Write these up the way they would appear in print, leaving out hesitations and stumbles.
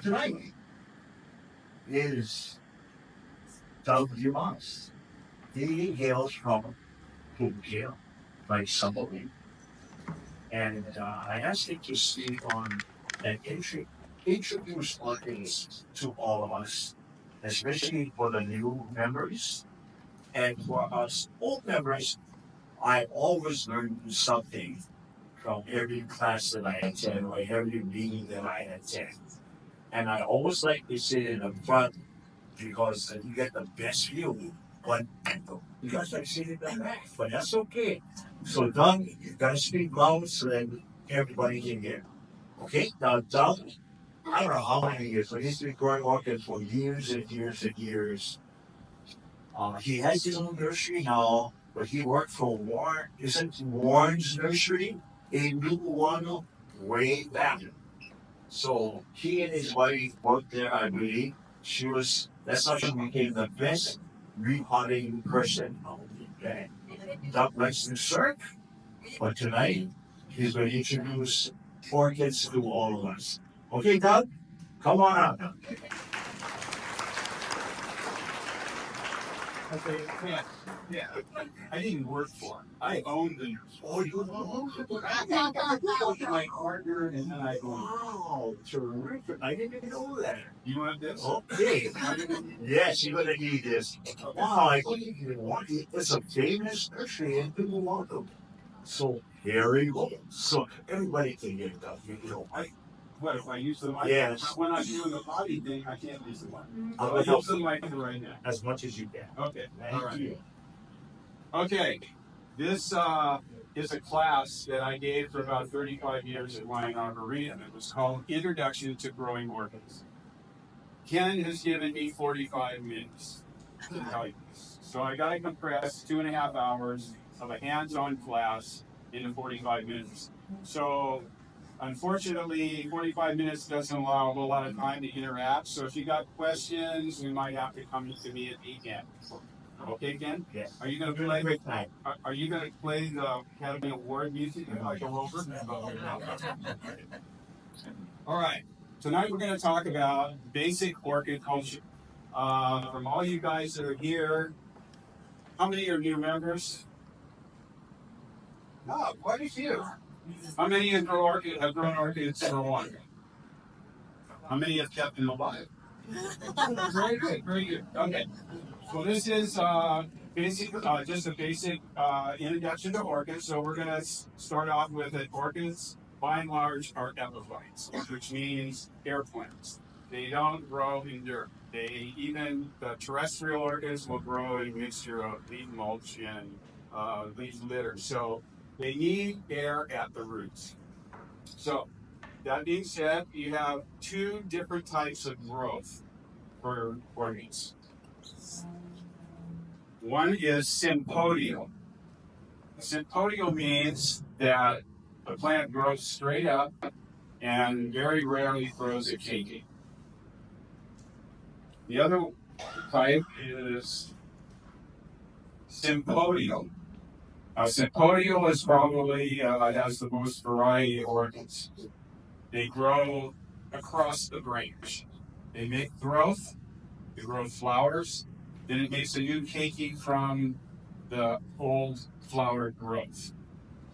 for tonight is DeMoss. He hails from Kunia, like somebody. And I asked him to speak on and introduce orchids to all of us, especially for the new members. And for us old members, I always learn something from every class that I attend or every meeting that I attend. And I always like to sit in the front because you get the best view. But you guys like sitting in the back, but that's okay. So Doug, you gotta speak loud so that everybody can hear. Okay? Now Doug, I don't know how many years, but he's been growing orchids for years and years and years. He has his own nursery now, but he worked for Warren's Nursery in New way back. So he and his wife worked there, I believe. That's how she became the best repotting person. Okay. Doug likes to surf, but tonight he's going to introduce orchids to all of us. Okay, Doug, come on out. Okay, yeah. I didn't work for him. I owned the nursery. Oh, you own My partner and then I owned it. Wow, terrific. I didn't know that. You want this? Okay. Yes, you're going to need this. Wow, I couldn't even want it. It's a famous nursery and people want them. So, here we go. So, everybody can get it up. What if I use the mic? Yes. When I'm doing the potty thing, I can't use the mic. I'll I'll help use the mic right now. as much as you can. Okay. Thank All right. you. Okay. This is a class that I gave for about 35 years at Lion Arboretum. It was called Introduction to Growing Orchids. Ken has given me 45 minutes to tell you this. So I got to compress 2.5 hours of a hands-on class into 45 minutes. So unfortunately, 45 minutes doesn't allow a whole lot of time to interact. So if you got questions, you might have to come to me at the end. Okay, Ken? Yes. Are you going to play? Are you going to play the Academy Award music if I go over? All right. Tonight we're going to talk about basic orchid culture. From all you guys that are here, how many are new members? Oh, quite a few. How many have grown orchids for a while? How many have kept them alive? Very good, very good. Okay. So this is just a basic introduction to orchids. So we're going to start off with that orchids, by and large, are epiphytes, which means air plants. They don't grow in dirt. Even the terrestrial orchids will grow in a mixture of leaf mulch and leaf litter. So they need air at the roots. So that being said, you have two different types of growth for orchids. One is Sympodial. Sympodial means that the plant grows straight up and very rarely grows a cakey. The other type is Sympodial. Sympodial is probably has the most variety of orchids. They grow across the branch. They make growth, they grow flowers, then it makes a new cakey from the old flower growth.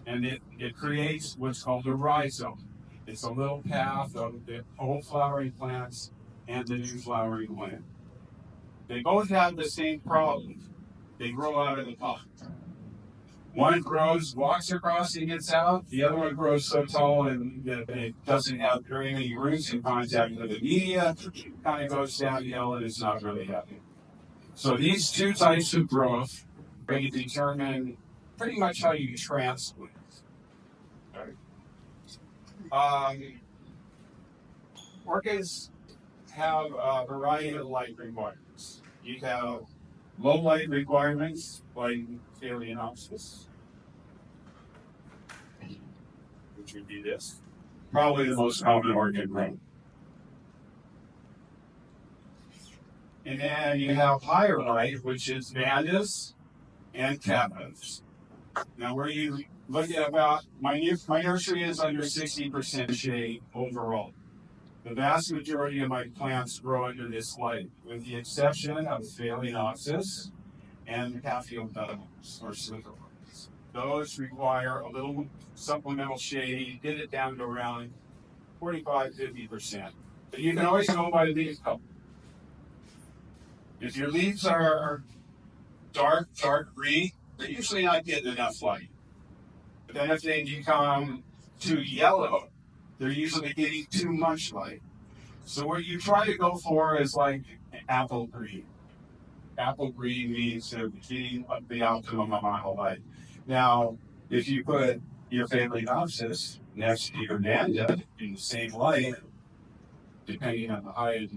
And it creates what's called a rhizome. It's a little path of the old flowering plants and the new flowering plant. They both have the same problem. They grow out of the pot. One walks across and gets out. The other one grows so tall and that it doesn't have very many roots in contact with the media. It kind of goes downhill and it's not really happy. So these two types of growth are going to determine pretty much how you transplant. Orchids have a variety of light requirements. You have low light requirements like Phalaenopsis, which would be this. Probably the most common orchid growth. And then you have higher light, which is Vandas and Capas. Now, where you look at about, my nursery is under 60% shade overall. The vast majority of my plants grow under this light, with the exception of Phalaenopsis and Paphiopedilums or Sympodials. Those require a little supplemental shade, get it down to around 45–50%. But you can always go by leaf color. If your leaves are dark green, they're usually not getting enough light. But then if they become too yellow, they're usually getting too much light. So what you try to go for is like apple green. Apple green means they're getting the optimum amount of light. Now, if you put your Phalaenopsis next to your Vanda in the same light, depending on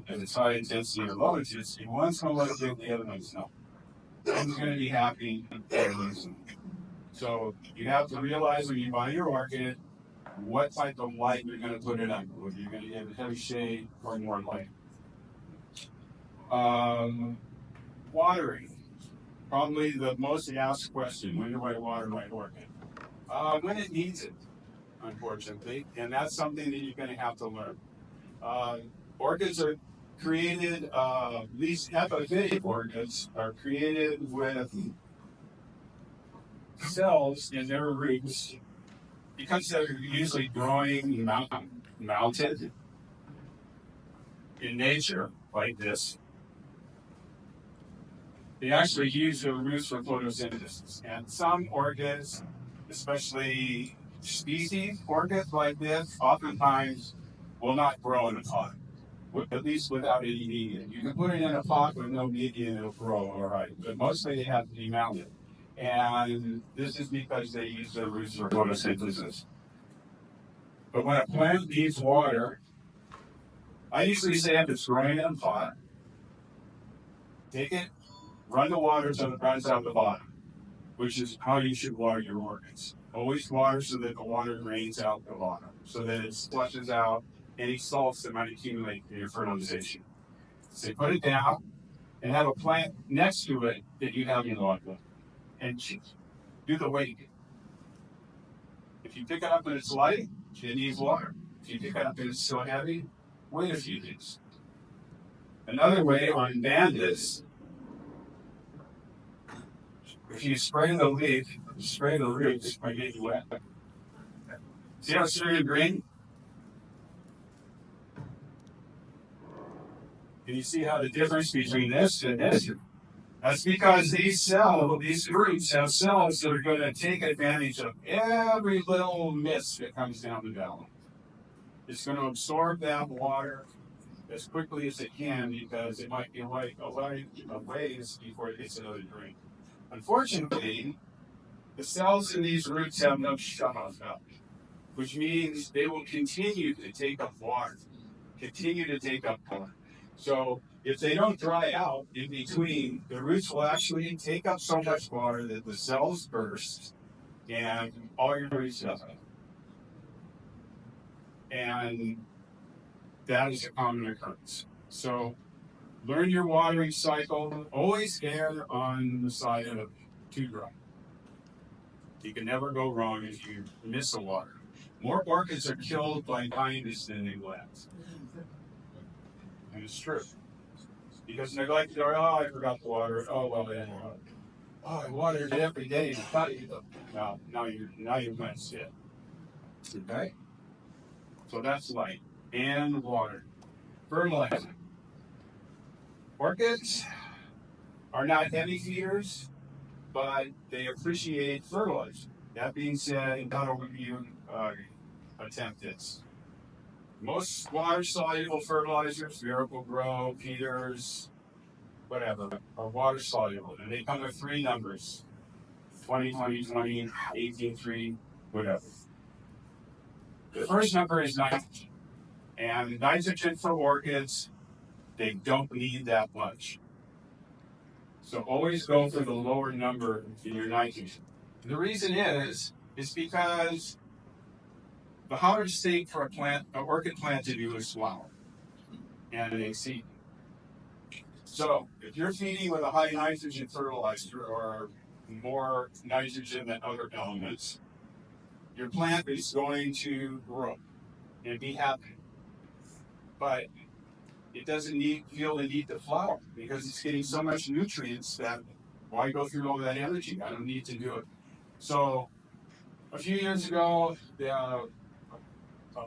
if it's high intensity or low intensity, one's going to let it, the other one's not. One's going to be happy, the other one's not. So you have to realize when you buy your orchid, what type of light you're going to put it under. Whether you're going to give it heavy shade or more light. Watering. Probably the most asked question. When do I water my orchid? When it needs it, unfortunately. And that's something that you're going to have to learn. Orchids are created, these epiphytic orchids are created with cells in their roots because they're usually growing mounted in nature like this. They actually use their roots for photosynthesis. And some orchids, especially species orchids like this, oftentimes will not grow in a pot, at least without any medium. You can put it in a pot with no medium, it'll grow all right. But mostly they have to be mounted. And this is because they use their roots for photosynthesis. But when a plant needs water, I usually say if it's growing in a pot, take it, run the water until it runs out the bottom, which is how you should water your orchids. Always water so that the water drains out the bottom, so that it flushes out any salts that might accumulate in your fertilization. So put it down and have a plant next to it that you have in water. And do the weight. If you pick it up and it's light, it needs water. If you pick it up and it's so heavy, wait a few days. Another way on Vandas, if you spray the leaf, spray the roots, it might get you wet. See how it's turning green? Can you see how the difference between this and this? That's because these roots have cells that are going to take advantage of every little mist that comes down the valley. It's going to absorb that water as quickly as it can because it might be like a ways before it gets another drink. Unfortunately, the cells in these roots have no shut-off valve, which means they will continue to take up water, So if they don't dry out in between, the roots will actually take up so much water that the cells burst and all your roots die. And that is a common occurrence. So learn your watering cycle. Always err on the side of too dry. You can never go wrong if you miss the water. More orchids are killed by kindness than neglect. And it's true. Because neglect, I forgot to water it. Oh, well, then. I watered it every day. Now you're going to sit. Okay? So that's light and water. Fertilizer. Orchids are not heavy feeders, but they appreciate fertilizer. That being said, not overview attempt this. Most water-soluble fertilizers, Miracle Grow, Peters, whatever, are water-soluble. And they come with 3 numbers, 20, 20, 20, 18, 3, whatever. The first number is nitrogen. And nitrogen for orchids, they don't need that much. So always go for the lower number in your nitrogen. The reason is because the hardest state for an orchid plant to do is flower and a seed. So if you're feeding with a high nitrogen fertilizer or more nitrogen than other elements, your plant is going to grow and be happy. but it doesn't feel the need to flower because it's getting so much nutrients that why go through all that energy? I don't need to do it. So a few years ago, the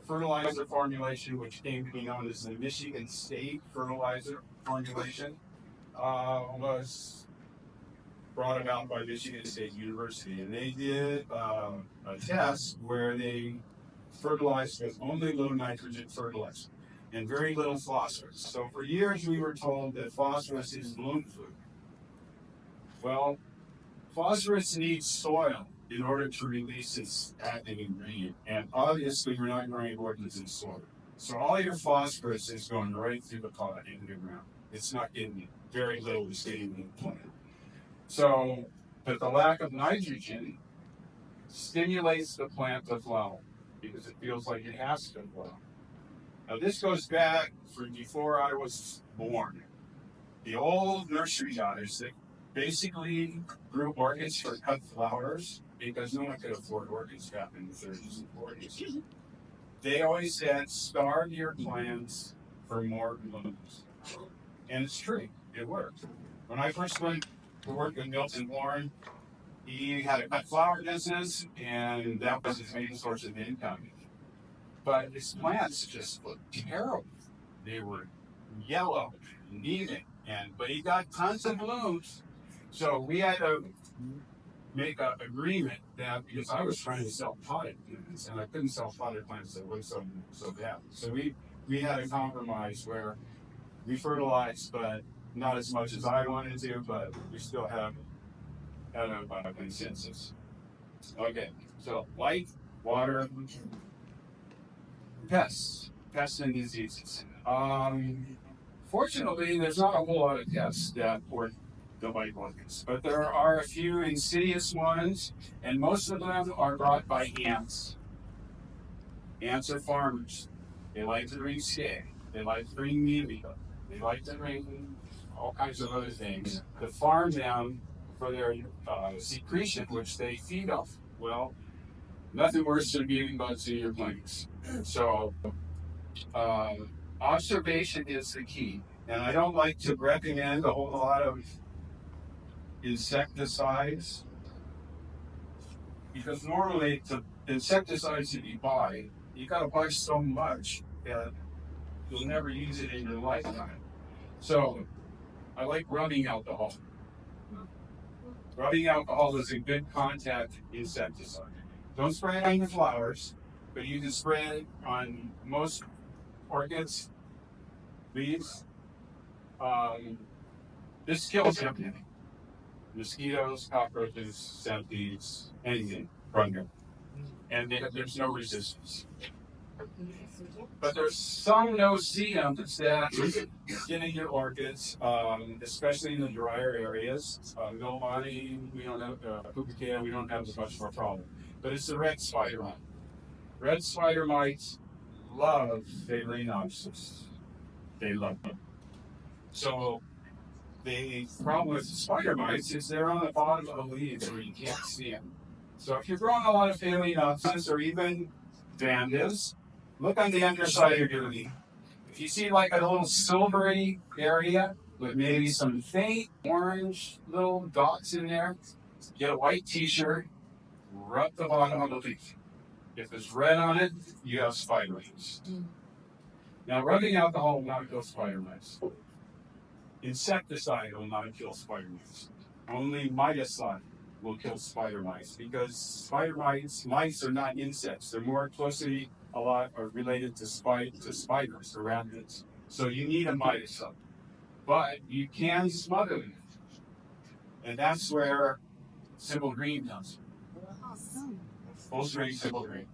fertilizer formulation, which came to be known as the Michigan State fertilizer formulation, was brought about by Michigan State University. And they did a test where they fertilized with only low nitrogen fertilizer and very little phosphorus. So for years we were told that phosphorus is bloom food. Well, phosphorus needs soil in order to release its active ingredient. And obviously we're not growing orchids in soil. So all your phosphorus is going right through the pot into the ground. It's not getting, very little is getting in the plant. So, but the lack of nitrogen stimulates the plant to flower because it feels like it has to flower. Now this goes back from before I was born. The old nursery guys that basically grew orchids for cut flowers because no one could afford orchids back in the 30s and 40s. They always said, starve your plants for more blooms. And it's true, it worked. When I first went to work with Milton Warren, he had a cut flower business, and that was his main source of income. But his plants just looked terrible. They were yellow, anemic, but he got tons of blooms. So we had to make an agreement that because I was trying to sell potted plants, and I couldn't sell potted plants that looked so bad. So we had a compromise where we fertilized, but not as much as I wanted to, but we still had a consensus. Okay, so light, water, pests and diseases. Fortunately, there's not a whole lot of pests that work the white orchids, but there are a few insidious ones, and most of them are brought by ants. Ants are farmers. They like to bring scale. They like to bring mealy. They like to bring all kinds of other things to farm them for their secretion, which they feed off. Well, nothing worse than being bugs in your plants. So observation is the key. And I don't like to recommend a whole lot of insecticides because normally the insecticides that you buy, you gotta buy so much that you'll never use it in your lifetime. So I like rubbing alcohol. Rubbing alcohol is a good contact insecticide. Don't spray it on your flowers, but you can spray it on most orchids, leaves. This kills everything. Mosquitoes, cockroaches, centipedes, anything, fungi. And there's no resistance. But there's some no-see-ums that get in your orchids, especially in the drier areas. Milbody, we don't have, Pupatea, we don't have as much of a problem. But it's the red spider mite. Red spider mites love Phalaenopsis. They love them. So the problem with spider mites is they're on the bottom of the leaves where you can't see them. So if you're growing a lot of Phalaenopsis or even Vandas, look on the underside of your leaf. If you see like a little silvery area with maybe some faint orange little dots in there, get a white t-shirt, rub the bottom of the leaf. If it's red on it, you have spider mites. Now, rubbing alcohol will not kill spider mites. Insecticide will not kill spider mites. Only miticide will kill spider mites because spider mice are not insects. They're more closely related to spiders, arachnids. So you need a miticide. But you can smother them. And that's where Simple Green comes from. Full strength Simple Green.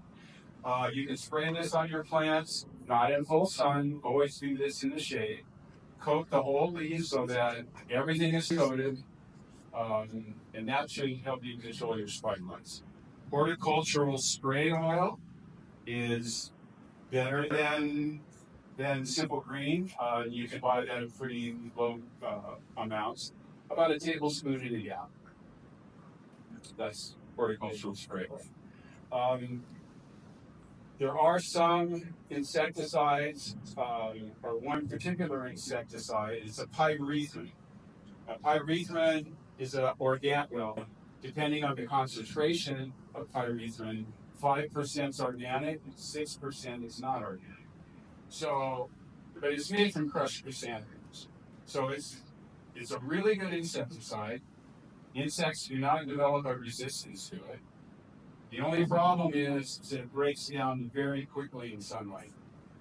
You can spray this on your plants, not in full sun. Always do this in the shade. Coat the whole leaf so that everything is coated, and that should help you control your spider mites. Horticultural spray oil is better than Simple Green. You can buy that in pretty low amounts, about a tablespoon in a gallon. That's horticultural spray oil. There are some insecticides, or one particular insecticide is a pyrethrin. A pyrethrin is a well, depending on the concentration of pyrethrin, 5% is organic, 6% is not organic. So, but it's made from crushed chrysanthemums. So it's a really good insecticide. Insects do not develop a resistance to it. The only problem is that it breaks down very quickly in sunlight.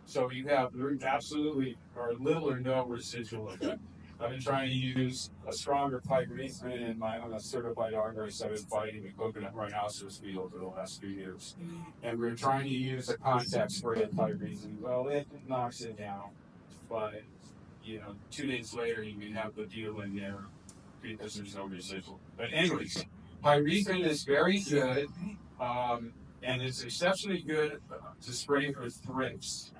So you have absolutely or little or no residual effect. I've been trying to use a stronger pyrethrin I'm a certified arborist. I've been fighting the coconut rhinoceros beetle for the last 2 years. And we're trying to use a contact spray of pyrethrin. Well, it knocks it down. But, 2 days later, you can have the deal in there because there's no residual. But anyways, pyrethrin is very good. And it's exceptionally good to spray for thrips.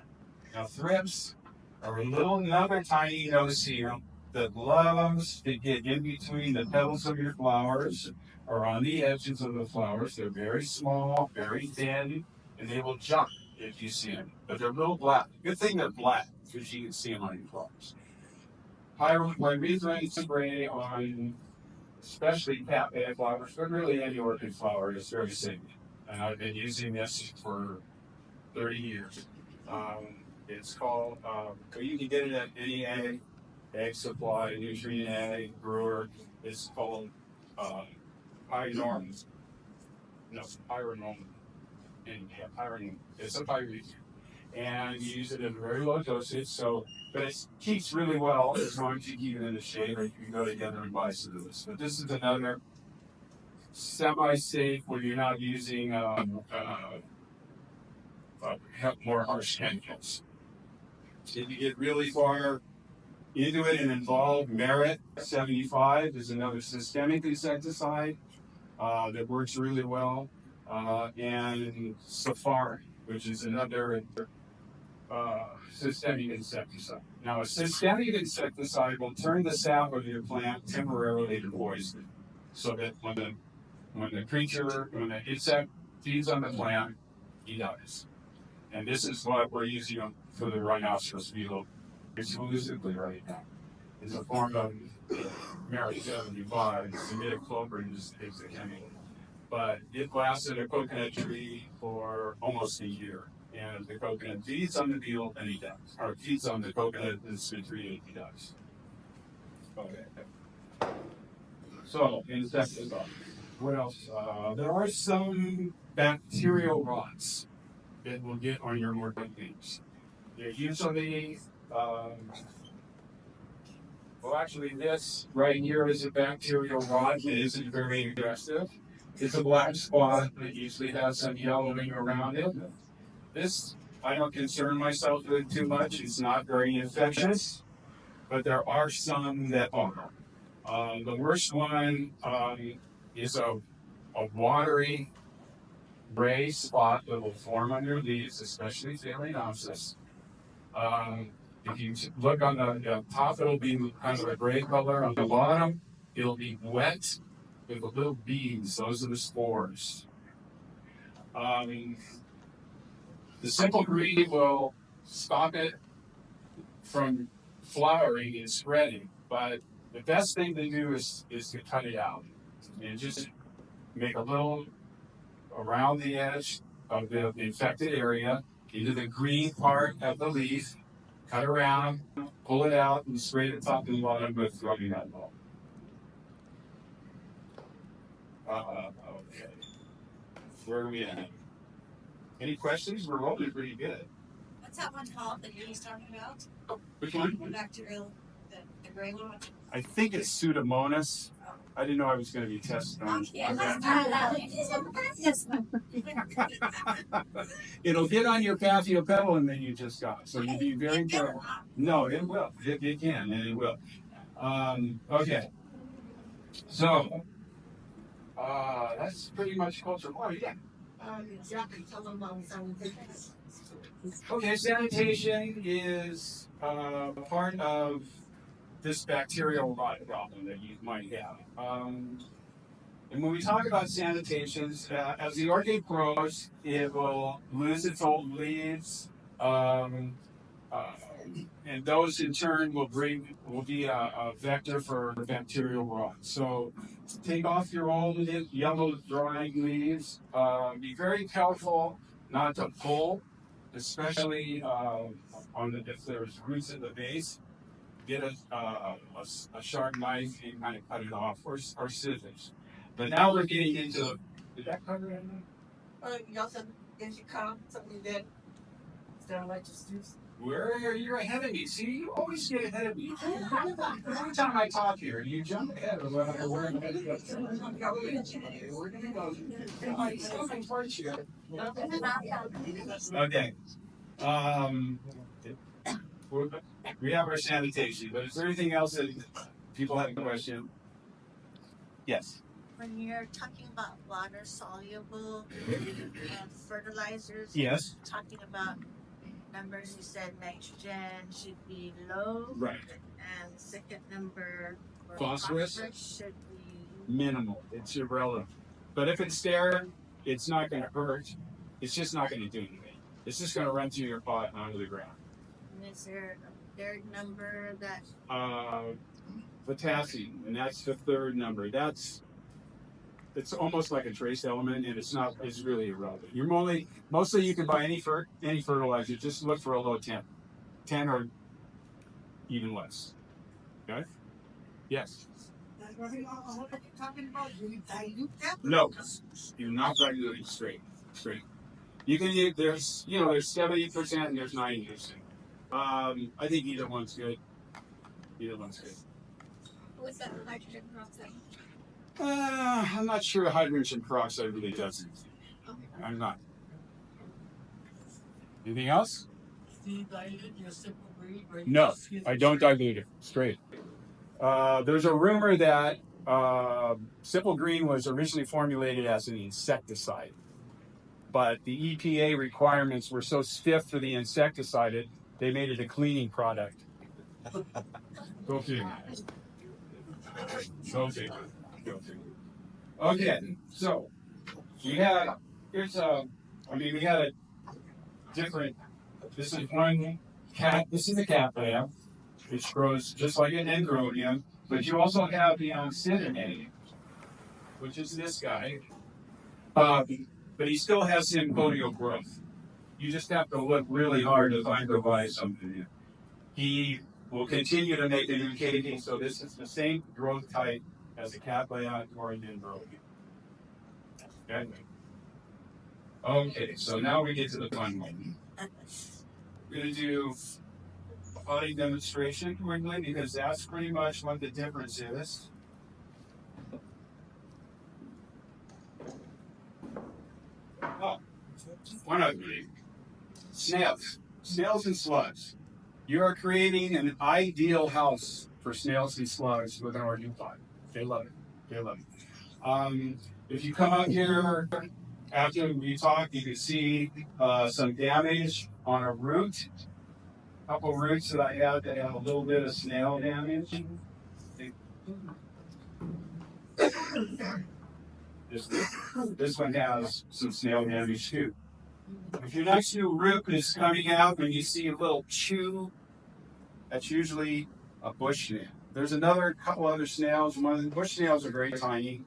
Now, thrips are a little another tiny no-see-um that loves to get in between the petals of your flowers or on the edges of the flowers. They're very small, very thin, and they will jump if you see them. But they're little black. Good thing they're black because you can see them on your flowers. Pyrethrin spray on especially cat-bed flowers, but really any orchid flower is very safe. And I've been using this for 30 years. It's called, you can get it at any egg supply, nutrient egg, brewer. It's called pynorm. No, pyronorm. Pyronorm. It's a pyrethrin. And you use it at a very low dosage, but it keeps really well as long as you keep it in the shade, or you can go together and buy some of this. But this is another semi-safe when you're not using more harsh chemicals. If you get really far into it and involved, Merit 75 is another systemic insecticide that works really well, and Safari, which is another systemic insecticide. Now, a systemic insecticide will turn the sap of your plant temporarily to poison, so that when the insect feeds on the plant, he dies. And this is what we're using for the rhinoceros beetle exclusively right now. It's a form of Merit 75. It's imidacloprid is the chemical. But it lasted a coconut tree for almost a year. And the coconut feeds on the beetle and he dies. Or feeds on the coconut that's been treated, he dies. Okay. So, insecticide. What else? There are some bacterial rots that will get on your orchid leaves. They're usually, actually this right here is a bacterial rot. It isn't very aggressive. It's a black spot that usually has some yellowing around it. This, I don't concern myself with too much. It's not very infectious, but there are some that are. The worst one is a watery gray spot that will form on your leaves, especially Phalaenopsis. If you look on the top, it'll be kind of a gray color. On the bottom, it'll be wet with little beads. Those are the spores. The simple green will stop it from flowering and spreading, but the best thing to do is to cut it out and just make a little around the edge of the infected area into the green part of the leaf, cut around, pull it out, and spray the top and bottom with rubbing that ball. Okay. Where are we at? Any questions? We're rolling pretty good. What's that one called that he's talking about? Which one? Bacterial, the gray one? I think it's Pseudomonas. I didn't know I was going to be tested on. It'll get on your patio and then you just got it. So you be very careful. No, it will. It can, and it will. Okay. So, that's pretty much culture. Oh, yeah. Okay, sanitation is part of this bacterial rot problem that you might have. And when we talk about sanitations, as the orchid grows, it will lose its old leaves, um, uh, and those in turn will be a vector for bacterial rot. So take off your old yellow drying leaves. Be very careful not to pull, especially if there's roots at the base. Get a sharp knife and kind of cut it off, or scissors. But now we're getting into. Did that cover it? Y'all said if you come, something did. Instead of like just do. You're ahead of me. See, you always get ahead of me. Every time I talk here, you jump ahead of where I'm headed. We're gonna go. I still can part you. Okay. Um, we have our sanitation, but is there anything else that people have a question? Yes. When you're talking about water soluble and fertilizers, Yes. talking about numbers, you said nitrogen should be low, Right. and the second number for Phosphorus should be minimal. It's irrelevant. But if it's there, it's not going to hurt. It's just not going to do anything. It's just going to run through your pot and onto the ground. And is there a third number that? Potassium, and that's the third number. It's almost like a trace element, and it's really irrelevant. Mostly you can buy any fertilizer. Just look for a low 10 or even less. Okay. Yes. Talking about you dilute that? No, you're not diluting straight. You can use there's 70% and there's 90%. I think either one's good. What's that nitrogen peroxide? I'm not sure hydrogen peroxide really does anything. I'm not. Anything else? Do you dilute your simple green? No, I don't dilute it. Straight. There's a rumor that Simple Green was originally formulated as an insecticide, but the EPA requirements were so stiff for the insecticide, they made it a cleaning product. Go figure. Okay, so we had a different. This is one cat. This is a cat plant, which grows just like an andronium, but you also have the Oxidinate, which is this guy. But he still has Sympodial growth. You just have to look really hard to find the right something. He will continue to make a new caving, so this is the same growth type as a Cattleya or an andronium. Okay, so now we get to the fun one. We're going to do a potting demonstration quickly because that's pretty much what the difference is. Oh, one other thing. Snails and slugs. You are creating an ideal house for snails and slugs with an orchid pot. They love it. If you come out here after we talk, you can see some damage on a root. A couple roots that I have that have a little bit of snail damage. This one has some snail damage too. If your next new root is coming out and you see a little chew, that's usually a bush snail. There's another couple other snails. One of the bush snails are very tiny.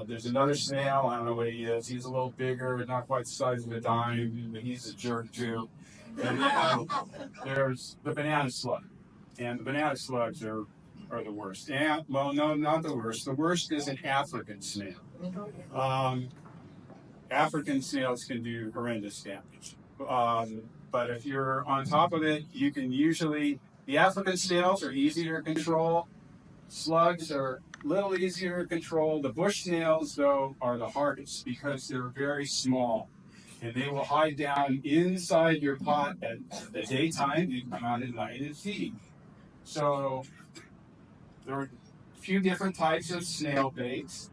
There's another snail. I don't know what he is. He's a little bigger, not quite the size of a dime, but he's a jerk too. And then there's the banana slug, and the banana slugs are the worst. And well, no, not the worst. The worst is an African snail. African snails can do horrendous damage. But if you're on top of it, you can usually. The African snails are easier to control. Slugs are a little easier to control. The bush snails, though, are the hardest because they're very small. And they will hide down inside your pot at the daytime. You come out at night and feed. So there are a few different types of snail baits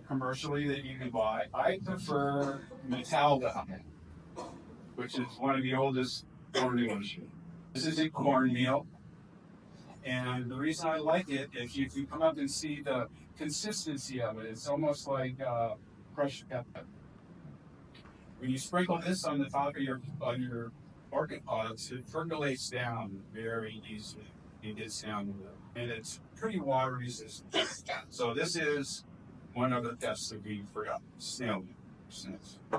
commercially that you can buy. I prefer Metalda, which is one of the oldest cornmeal. This isn't cornmeal. And the reason I like it, if you come up and see the consistency of it, it's almost like crushed pepper. When you sprinkle this on the top of your orchid pots, it percolates down very easily. It gets down, and it's pretty water resistant. So this is one of the tests that we forgot. Snail snails. Do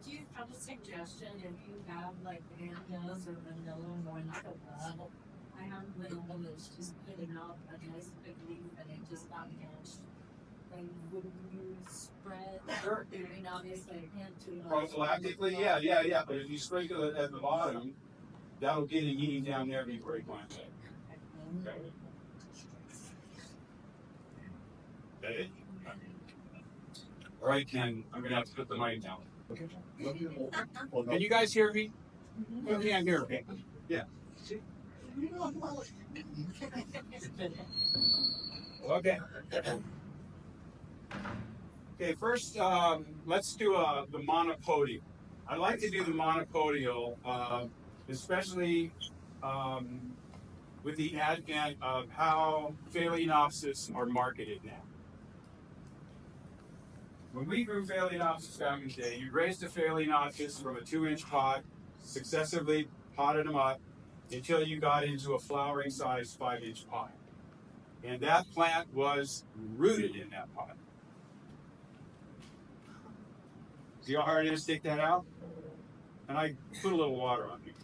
you have a suggestion if you have like pandas or vanilla ones at all? I have vanilla that's just putting out a nice big leaf and it just got pinched. Like, would you spread? Sure. I mean, obviously I can't do it. Prophylactically, yeah. But if you sprinkle it at the bottom, that'll get it eating down there before you plant it. Okay. Okay. All right, Ken, I'm gonna have to put the mic down. Can you guys hear me? You can't hear me. Yeah. Okay. Okay, first, let's do the Monopodial. I like to do the Monopodial, especially with the advent of how Phalaenopsis are marketed now. When we grew Phalaenopsis back in the day, you raised the Phalaenopsis from a 2-inch pot, successively potted them up until you got into a flowering size 5-inch pot. And that plant was rooted in that pot. See how hard it is to take that out? And I put a little water on it.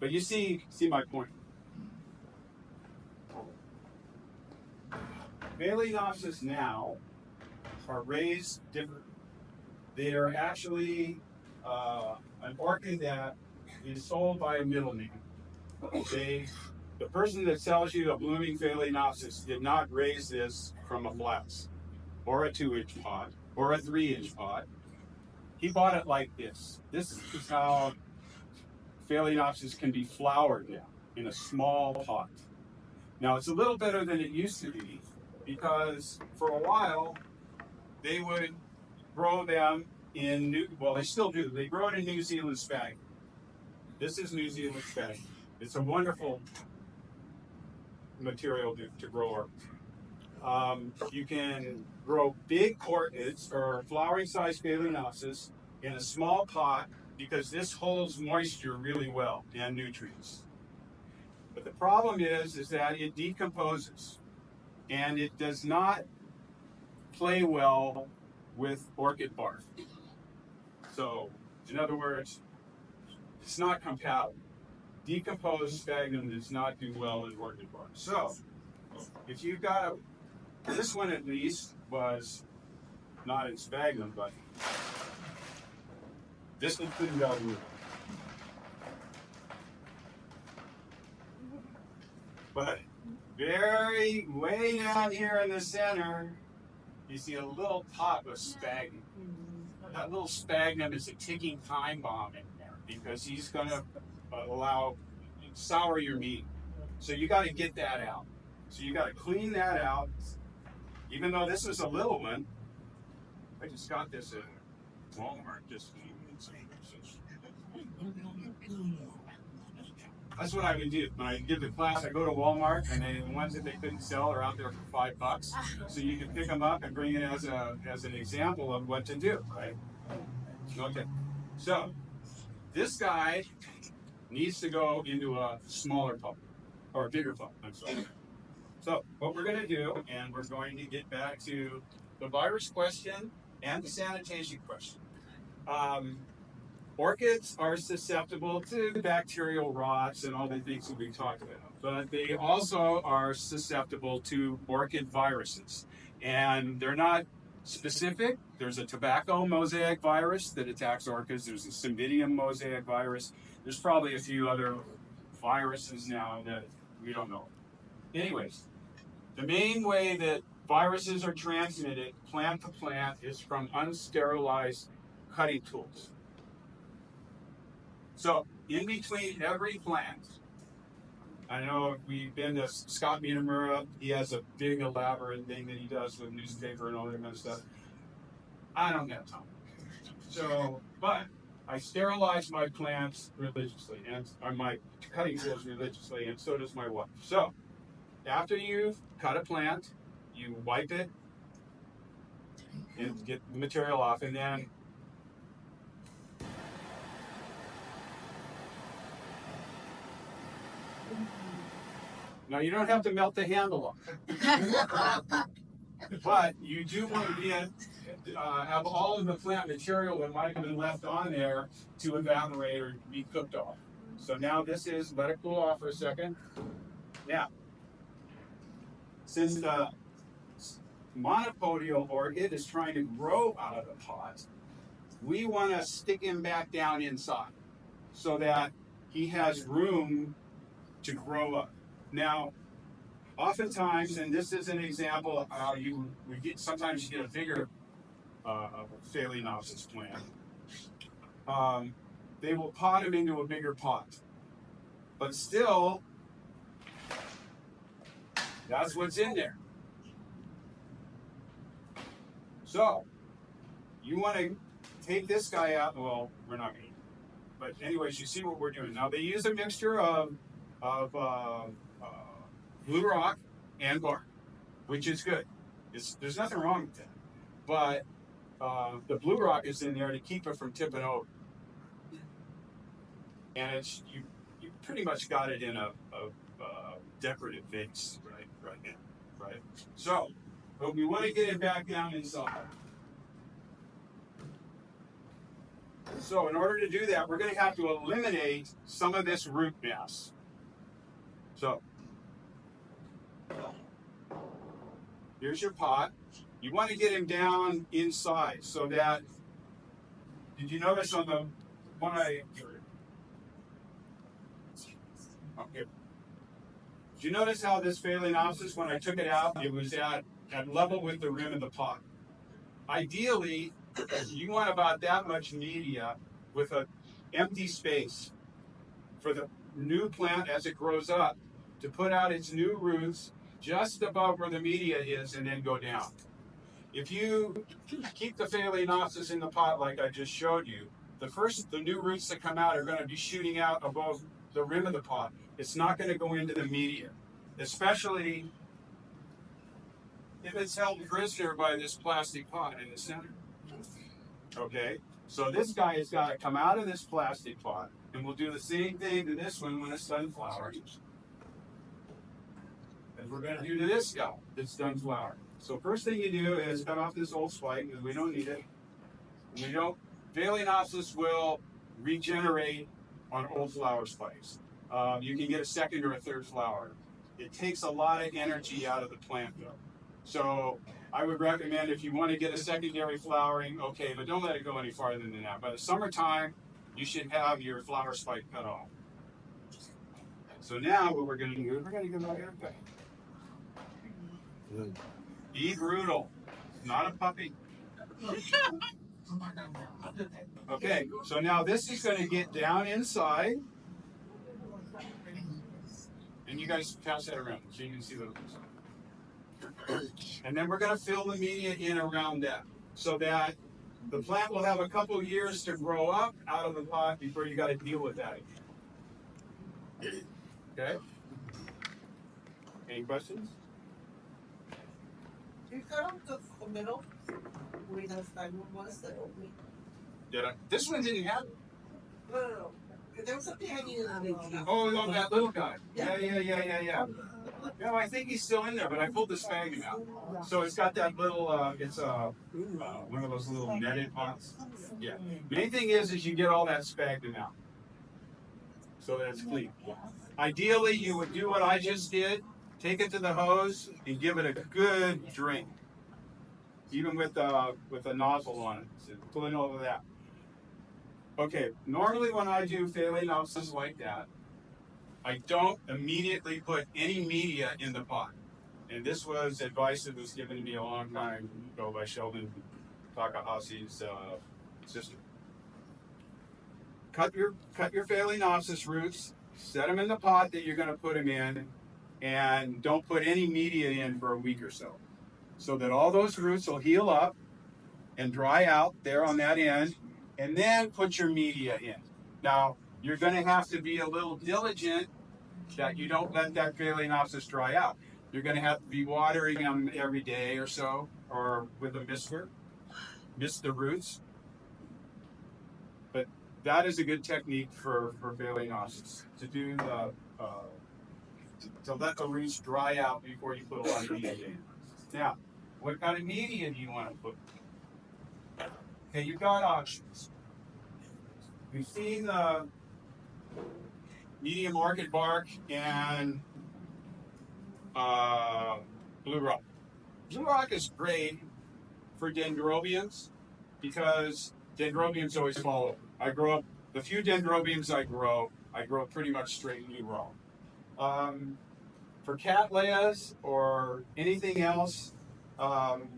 But you see my point. Phalaenopsis now are raised differently. They are actually an orchid that is sold by a middleman. The person that sells you a blooming Phalaenopsis did not raise this from a flax, or a 2-inch pot, or a 3-inch pot. He bought it like this. This is how Phalaenopsis can be flowered now, in a small pot. Now, it's a little better than it used to be, because for a while, they would grow them in they still do. They grow it in New Zealand spag. This is New Zealand spag. It's a wonderful material to grow orchids. You can grow big orchids or flowering size Phalaenopsis in a small pot because this holds moisture really well and nutrients. But the problem is that it decomposes and it does not play well with orchid bark. So, in other words, it's not compatible. Decomposed sphagnum does not do well in orchid bark. So, if you've got this one at least was not in sphagnum, but this one couldn't go either. But very way down here in the center, you see a little pop of sphagnum. That little sphagnum is a ticking time bomb in there because he's going to sour your meat. So you got to get that out. So you got to clean that out. Even though this is a little one, I just got this at Walmart. That's what I would do. When I give the class, I go to Walmart, and the ones that they couldn't sell are out there for $5. So you can pick them up and bring it as an example of what to do, right? Okay. So this guy needs to go into a smaller pot, or a bigger pot, I'm sorry. So what we're going to do, and we're going to get back to the virus question and the sanitation question. Orchids are susceptible to bacterial rots and all the things that we talked about, but they also are susceptible to orchid viruses. And they're not specific. There's a tobacco mosaic virus that attacks orchids. There's a Sympodial mosaic virus. There's probably a few other viruses now that we don't know. Anyways, the main way that viruses are transmitted plant to plant is from unsterilized cutting tools. So, in between every plant, I know we've been to Scott Minamura. He has a big elaborate thing that he does with newspaper and all that kind of stuff. I don't have time. So, but I sterilize my plants religiously, and my cutting tools religiously, and so does my wife. So, after you've cut a plant, you wipe it and get the material off, and then now you don't have to melt the handle off, but you do want to get have all of the plant material that might have been left on there to evaporate or be cooked off. So now this is, let it cool off for a second. Now, since the monopodial orchid is trying to grow out of the pot, we want to stick him back down inside so that he has room to grow up. Now, oftentimes, and this is an example of how sometimes you get a bigger Phalaenopsis plant. They will pot him into a bigger pot, but still, that's what's in there. So, you want to take this guy out. Well, we're not going to. But anyways, you see what we're doing. Now, they use a mixture of blue rock and bark, which is good. There's nothing wrong with that. But the blue rock is in there to keep it from tipping over. And you pretty much got it in a decorative vase, right now, right? So, but we want to get it back down inside. So in order to do that, we're going to have to eliminate some of this root mass. So here's your pot. You want to get him down inside so that, did you notice on the one okay. Did you notice how this Phalaenopsis, when I took it out, it was at level with the rim of the pot? Ideally, you want about that much media with an empty space for the new plant as it grows up to put out its new roots just above where the media is and then go down. If you keep the Phalaenopsis in the pot like I just showed you, the new roots that come out are going to be shooting out above the rim of the pot. It's not going to go into the media, especially if it's held prisoner by this plastic pot in the center. Okay, so this guy has got to come out of this plastic pot, and we'll do the same thing to this one when it's done flowering. And we're going to do to this guy that's done flowering. So first thing you do is cut off this old spike because we don't need it. Phalaenopsis will regenerate on old flower spikes. You can get a second or a third flower. It takes a lot of energy out of the plant though. So I would recommend if you want to get a secondary flowering, okay, but don't let it go any farther than that. By the summertime, you should have your flower spike cut off. So now what we're going to do is we're going to give it a haircut. Be brutal, not a puppy. Okay, so now this is going to get down inside. And you guys pass that around so you can see the and then we're going to fill the media in around that so that the plant will have a couple years to grow up out of the pot before you got to deal with that again. Okay? Any questions? You cut off the middle. Did I? This one didn't have it. No. There was something I needed to do. Oh, no, that little guy. Yeah. No, I think he's still in there, but I pulled the sphagnum out. So it's got that little, one of those little netted pots. Yeah. Main thing is you get all that sphagnum out. So that it's clean. Ideally, you would do what I just did. Take it to the hose and give it a good drink. Even with a nozzle on it. So pulling over that. Okay, normally when I do Phalaenopsis like that, I don't immediately put any media in the pot. And this was advice that was given to me a long time ago by Sheldon Takahashi's sister. Cut your Phalaenopsis roots, set them in the pot that you're going to put them in, and don't put any media in for a week or so that all those roots will heal up and dry out there on that end. and then put your media in. Now, you're going to have to be a little diligent that you don't let that Phalaenopsis dry out. You're going to have to be watering them every day or so, or with a mister, mist the roots. But that is a good technique for Phalaenopsis, to do the to let the roots dry out before you put a lot of media in. Now, what kind of media do you want to put? Okay, you've got options. We've seen medium orchid bark and blue rock. Blue rock is great for dendrobiums because dendrobiums always fall over. I grow up, the few dendrobiums I grow pretty much straight blue rock. For cattleyas or anything else,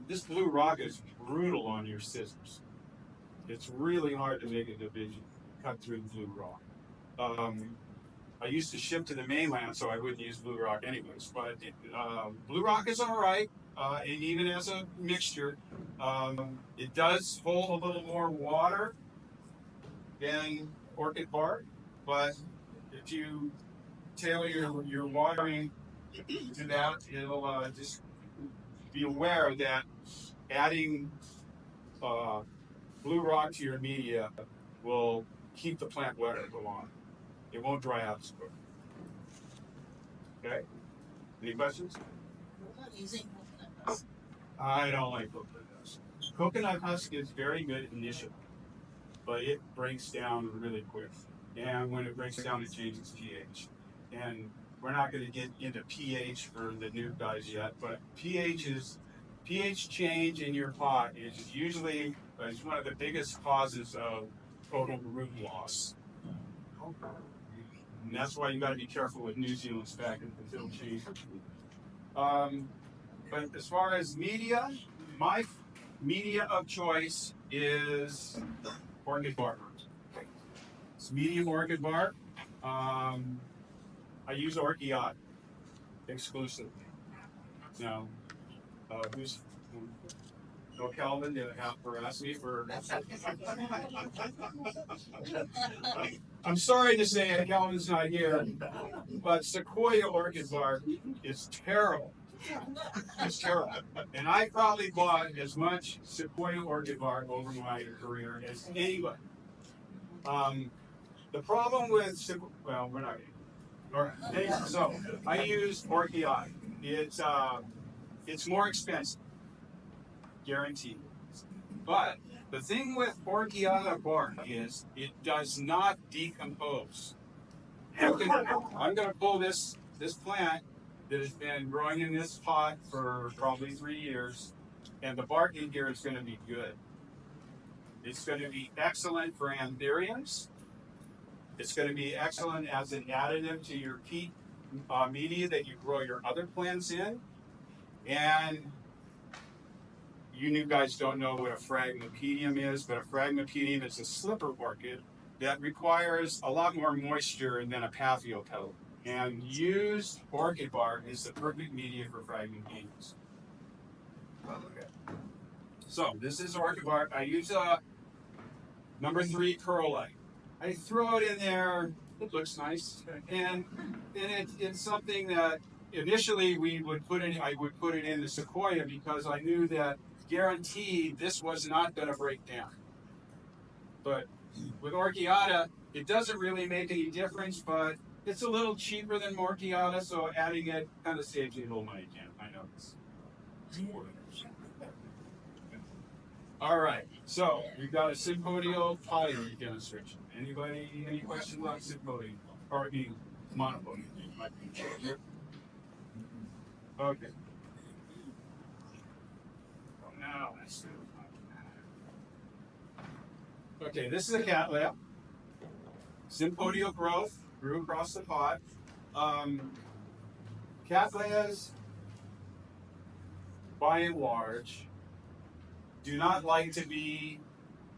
this blue rock is brutal on your scissors. It's really hard to make a division, cut through the blue rock. I used to ship to the mainland, so I wouldn't use blue rock anyways. But blue rock is all right, and even as a mixture, it does hold a little more water than orchid bark. But if you tailor your watering to that, it'll just be aware that adding blue rock to your media will keep the plant wetter for long. It won't dry out as quick. Okay? Any questions? I'm not using coconut husk. I don't like coconut husk. Coconut husk is very good initially, but it breaks down really quick. And when it breaks down, it changes pH. And we're not going to get into pH for the new guys yet, but pH change in your pot is usually one of the biggest causes of total root loss. And that's why you got to be careful with New Zealand sphagnum because it'll change. But as far as media, my media of choice is orchid bark. It's medium orchid bark. I use Orchiata exclusively. Now, who's no Calvin to harass me for? I'm sorry to say it, Calvin's not here, but Sequoia orchid bark is terrible. It's terrible. And I probably bought as much Sequoia orchid bark over my career as anybody. The problem with well, we're not. All right. So I use Orchiata. It's more expensive, guaranteed. But the thing with Orchiata bark is it does not decompose. I'm going to pull this plant that has been growing in this pot for probably 3 years, and the bark in here is going to be good. It's going to be excellent for anthuriums. It's going to be excellent as an additive to your peat media that you grow your other plants in. And you new guys don't know what a phragmipedium is, but a phragmipedium is a slipper orchid that requires a lot more moisture than a paphiopedal. And used orchid bark is the perfect media for phragmipediums. So this is orchid bark. I use number 3 perlite. I throw it in there. It looks nice, and it's something that initially I would put it in the Sequoia because I knew that guaranteed this was not going to break down. But with Orchiata, it doesn't really make any difference, but it's a little cheaper than Orchiata, so adding it kind of saves you a little money, Ken. I know this. All right, so we've got a Sympodial potting demonstration. Anybody, any questions about Sympodial? Or Monopodial? Okay. Now let's do it. Okay, this is a cattleya. Sympodial growth grew across the pot. Cattleyas, by and large, do not like to be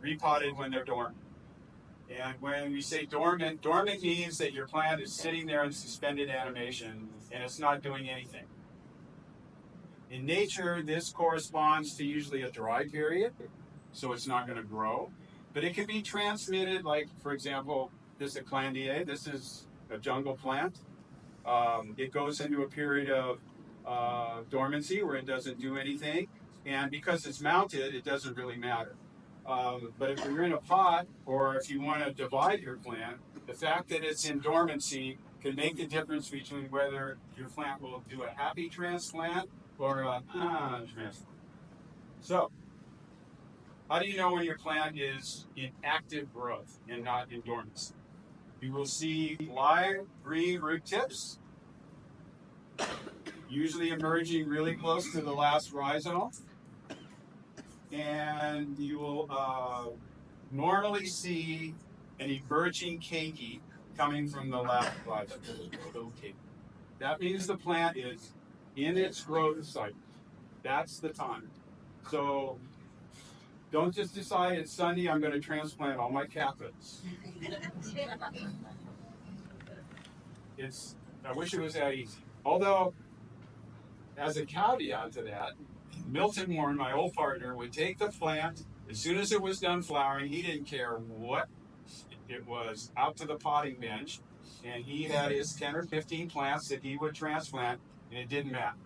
repotted when they're dormant. And when we say dormant, dormant means that your plant is sitting there in suspended animation and it's not doing anything. In nature, this corresponds to usually a dry period, so it's not going to grow. But it can be transmitted, like, for example, this is a Clandier. This is a jungle plant. It goes into a period of dormancy where it doesn't do anything. And because it's mounted, it doesn't really matter. But if you're in a pot, or if you want to divide your plant, the fact that it's in dormancy can make the difference between whether your plant will do a happy transplant or a transplant. So, how do you know when your plant is in active growth and not in dormancy? You will see live green root tips, usually emerging really close to the last rhizome. And you will normally see an emerging keiki coming from the last rhizome. That means the plant is in its growth cycle. That's the time. So don't just decide it's Sunday, I'm going to transplant all my cactus. I wish it was that easy. Although, as a caveat to that, Milton Warren, my old partner, would take the plant as soon as it was done flowering. He didn't care what it was, out to the potting bench, and he had his 10 or 15 plants that he would transplant, and it didn't matter.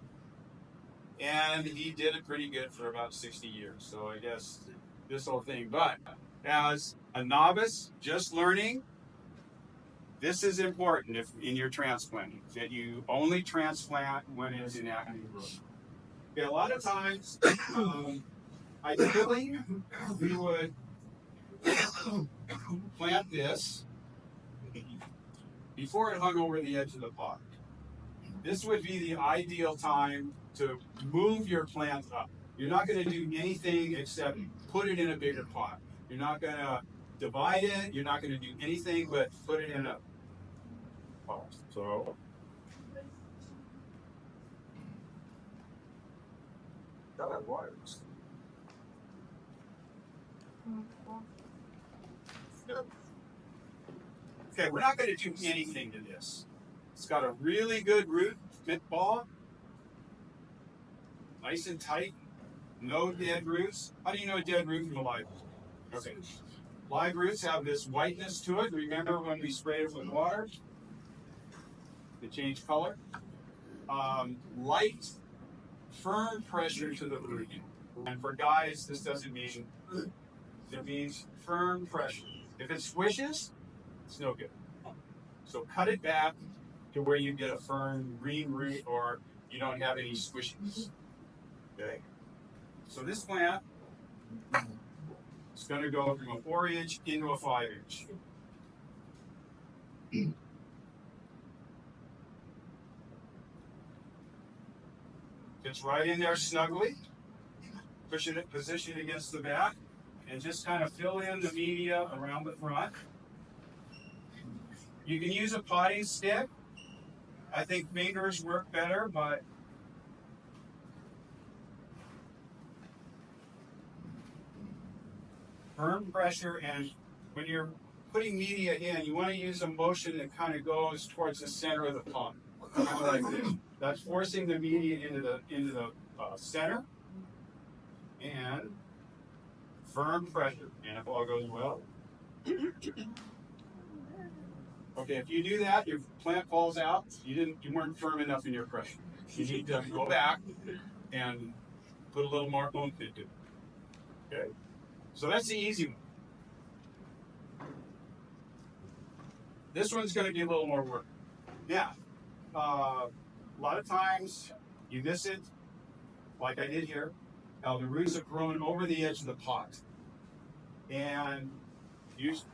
And he did it pretty good for about 60 years. So I guess this whole thing. But as a novice, just learning, this is important in your transplanting, that you only transplant when it's in active growth. Okay, a lot of times, ideally, we would plant this before it hung over the edge of the pot. This would be the ideal time to move your plant up. You're not going to do anything except put it in a bigger pot. You're not going to divide it. You're not going to do anything but put it in a pot. So that works. Okay, we're not going to do anything to this. It's got a really good root ball, nice and tight, no dead roots. How do you know a dead root from a live root? Okay, live roots have this whiteness to it. Remember when we sprayed it with water? They change color. Light, firm pressure to the root. And for guys, this doesn't mean, it means firm pressure. If it squishes, it's no good. So cut it back to where you get a firm green root or you don't have any squishes. Okay. So this plant is going to go from a 4-inch into a 5-inch. It's right in there snugly. Position it against the back, and just kind of fill in the media around the front. You can use a potting stick. I think fingers work better, but firm pressure, and when you're putting media in, you want to use a motion that kind of goes towards the center of the pot, kind of like this. That's forcing the media into the center, and firm pressure, and if all goes well. Okay, if you do that, your plant falls out. You weren't firm enough in your pressure. You need to go back and put a little more oomph into it. Okay, so that's the easy one. This one's going to be a little more work. Yeah, a lot of times you miss it, like I did here. Now the roots have grown over the edge of the pot, and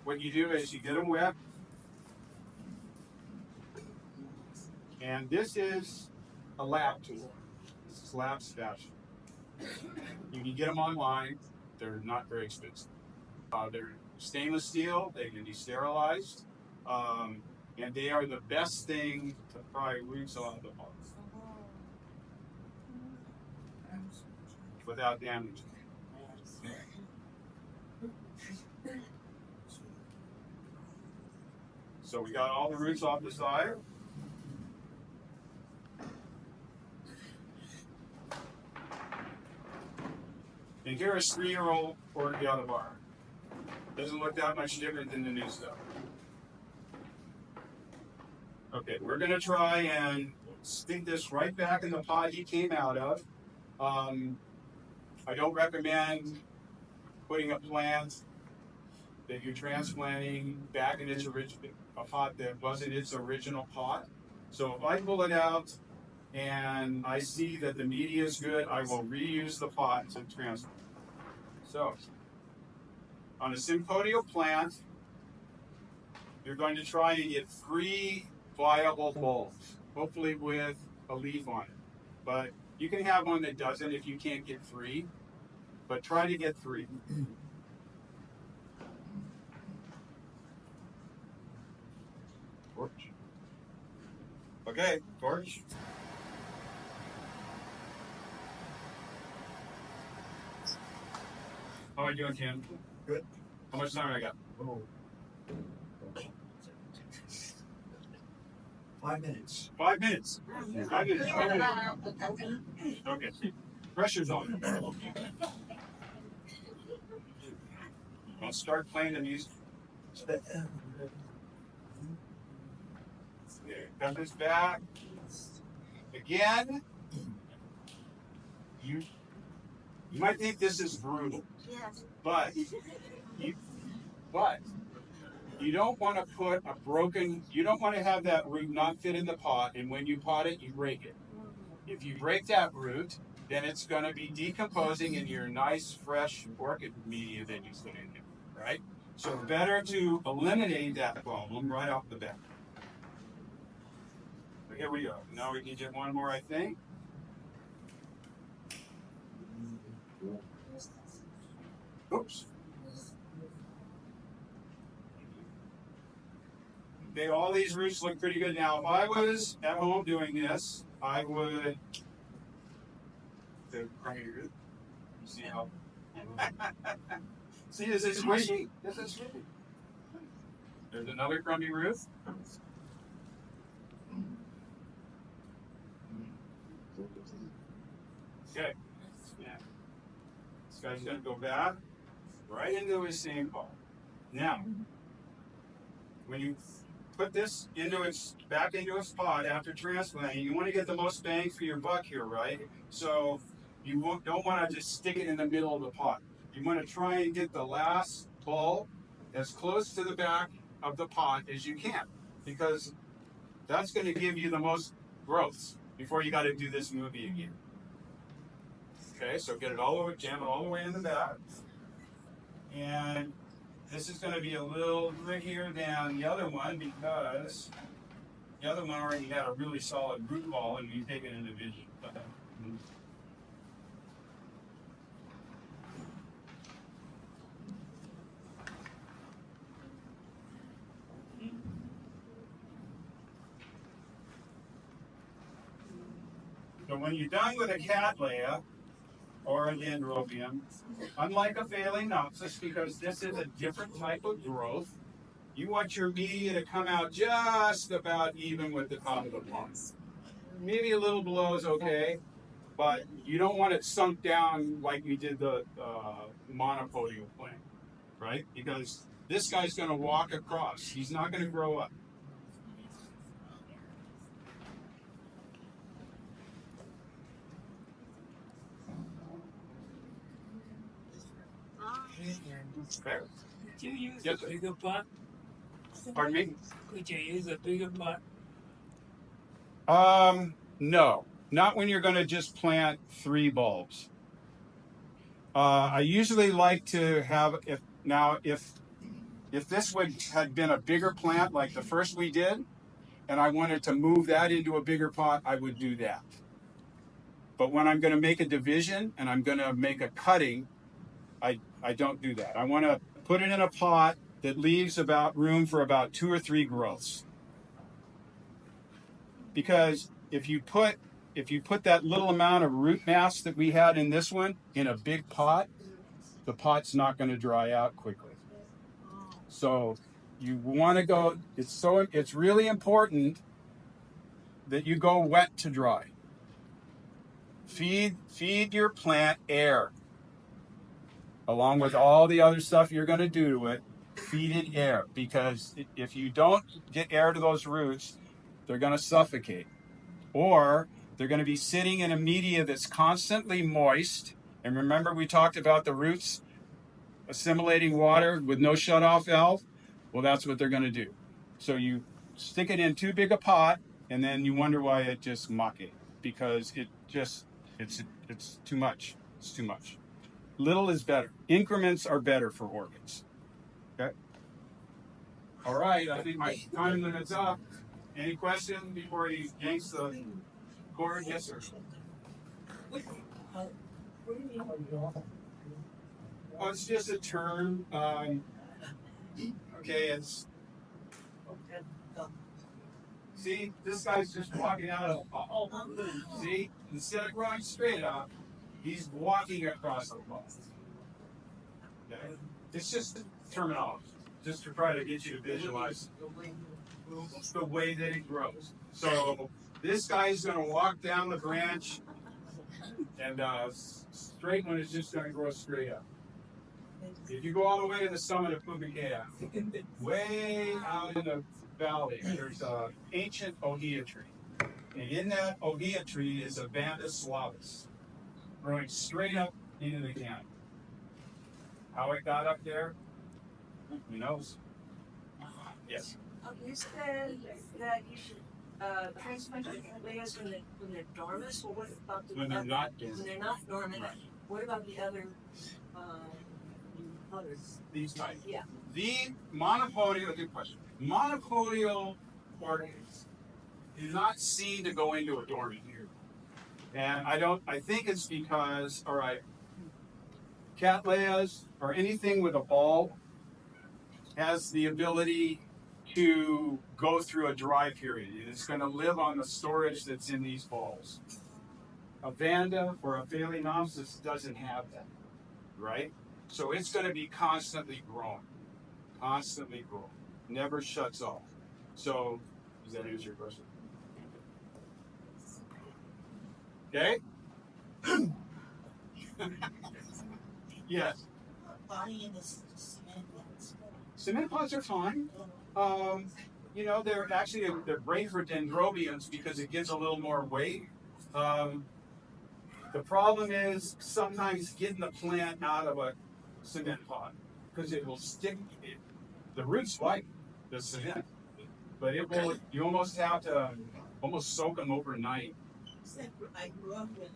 what you do is you get them wet. And this is a lab tool. This is lab spatula. You can get them online. They're not very expensive. They're stainless steel. They can be sterilized. And they are the best thing to pry roots off the pot without damage. So we got all the roots off the side. And here is 3-year-old Orchidia bar. Doesn't look that much different than the new stuff. Okay, we're gonna try and stick this right back in the pot he came out of. I don't recommend putting a plant that you're transplanting back in its original a pot that wasn't its original pot. So if I pull it out and I see that the media is good, I will reuse the pot to transplant. So on a Sympodial plant, you're going to try and get 3 viable bulbs, hopefully with a leaf on it. But you can have one that doesn't if you can't get 3, but try to get 3. Torch. Okay, torch. How are you doing, Ken? Good. How much time I got? Oh. 5 minutes. 5 minutes. 5 minutes. Okay. Pressure's on. I'll start playing the music. Cut this back. Again. You might think this is brutal, Yes. but you don't want to put a broken, you don't want to have that root not fit in the pot, and when you pot it, you break it. If you break that root, then it's going to be decomposing in your nice, fresh orchid media that you put in here, right? So better to eliminate that problem right off the bat. So here we go. Now we can get one more, I think. Oops. Okay, all these roots look pretty good. Now, if I was at home doing this, I would. See how? See, this is squishy. This is squishy. There's another crummy root. Okay. Yeah. This guy's gonna go back right into his same pot. Now, when you put this back into its pot after transplanting, you want to get the most bang for your buck here, right? So you don't want to just stick it in the middle of the pot. You want to try and get the last bulb as close to the back of the pot as you can, because that's going to give you the most growth before you got to do this movie again. Okay, so get it all over, jam it all the way in the back. And this is going to be a little trickier than the other one because the other one already had a really solid root ball and we take it individually. So when you're done with a cattleya or a dendrobium, unlike a phalaenopsis, because this is a different type of growth, you want your media to come out just about even with the top of the pot. Maybe a little below is okay, but you don't want it sunk down like we did the monopodial plant, right? Because this guy's going to walk across. He's not going to grow up. Fair. Could you use Yes, a bigger pot? Pardon me? Could you use a bigger pot? No, not when you're going to just plant 3 bulbs. I usually like to have, if this had been a bigger plant like the first we did, and I wanted to move that into a bigger pot, I would do that. But when I'm going to make a division and I'm going to make a cutting, I don't do that. I want to put it in a pot that leaves room for about 2 or 3 growths. Because if you put that little amount of root mass that we had in this one in a big pot, the pot's not going to dry out quickly. So you want to go, it's really important that you go wet to dry. Feed your plant air, along with all the other stuff you're going to do to it. feed it air, because if you don't get air to those roots, they're going to suffocate, or they're going to be sitting in a media that's constantly moist. And remember, we talked about the roots assimilating water with no shutoff valve. Well, that's what they're going to do. So you stick it in too big a pot, and then you wonder why it just muck it, because it's too much. It's too much. Little is better. Increments are better for orchids. Okay. All right. I think my time limit's up. Any questions before he yanks the cord? Yes, sir. Oh, it's just a term. Okay, it's. See, this guy's just walking out of the pot. See, instead of growing straight up, he's walking across the pot. Okay? It's just terminology, just to try to get you to visualize the way that it grows. So this guy's going to walk down the branch, and straight one is just going to grow straight up. If you go all the way to the summit of Kunia, way out in the valley, there's an ancient ohia tree. And in that ohia tree is a Vanda suavis, growing straight up into the canopy. How it got up there, who knows? Yes. You said that you should transplant the camellias when they're dormant. Well, what about When they're not dormant. When they're not dormant, Right. what about the other others? These types. Yeah. The monopodial, good question. Monopodial orchids do not seem to go into a dormant here. And I think it's because, all right, Cattleyas or anything with a bulb has the ability to go through a dry period. It's going to live on the storage that's in these bulbs. A Vanda or a Phalaenopsis doesn't have that, right? So it's going to be constantly growing, never shuts off. So, does that answer your question? Okay? Yes. Body in this cement ones. Cement pots are fine. They're great for dendrobiums because it gives a little more weight. The problem is sometimes getting the plant out of a cement pot because it will stick. The roots like the cement, but it will. You almost have to soak them overnight. I grew up with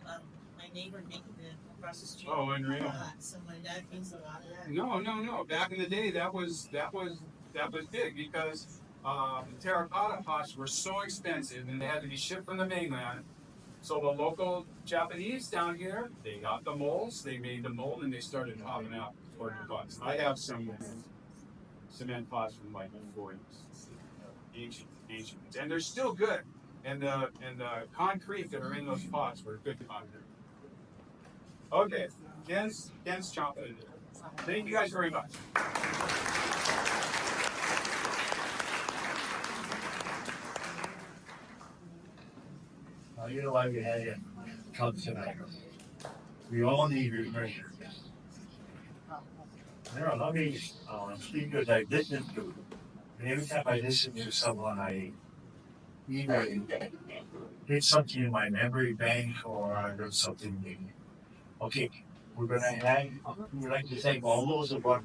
my neighbor making it across the street. Oh, unreal. So my dad thinks a lot of that. No. Back in the day, that was big because terracotta pots were so expensive and they had to be shipped from the mainland. So the local Japanese down here, they got the molds, they made the mold, and they started popping out orchid pots. I have some cement pots from like the 40s, ancient, and they're still good. And the concrete that are in those pots were good concrete. Okay, Ken's chomping it. Thank you guys very much. You know why we had him come tonight. We all need refreshers. Let me speak as I listen to. And every time I listen to someone, I either hit something in my memory bank or I learned something new. Okay, we'd like to thank all those of our